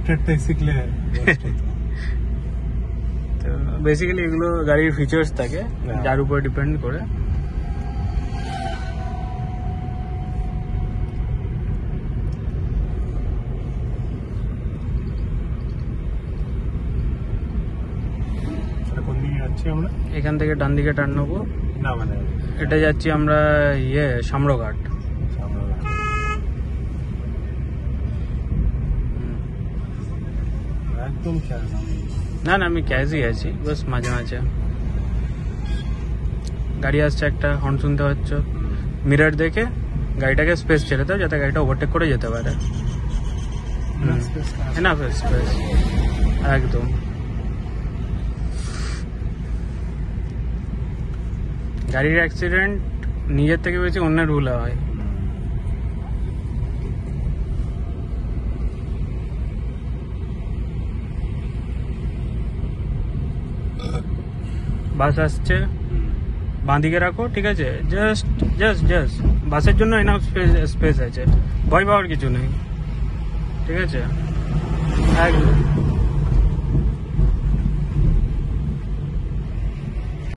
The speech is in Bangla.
লিফটেড থেকে শিখলে তো বেসিক্যালি এগুলো গাড়ির ফিচার্স থাকে যার উপর ডিপেন্ড করে। কোন দিকে যাচ্ছি আমরা? এখান থেকে ডান দিকে টার্ন নেবো। না মানে এটা যাচ্ছি আমরা শামরঘাট। একদম খেয়াল না না, আমি ক্যাশই আছি, বাস মাঝে মাঝে গাড়ি আসছে একটা, হর্ন শুনতে হচ্ছে, মিরর দেখে গাড়িটাকে স্পেস ছেড়ে দাও যাতে গাড়িটা ওভারটেক করে যেতে পারে। এনাফ স্পেস, একদম। গাড়ির অ্যাক্সিডেন্ট নিজের থেকে বেশি অন্যের ভুলে হয়। বাস আসছে, বাঁদিকে রাখো, ঠিক আছে? জাস্ট জাস্ট জাস্ট বাসের জন্য এনাফ স্পেস আছে, ভয় পাওয়ার কিছু নেই, ঠিক আছে? একদম।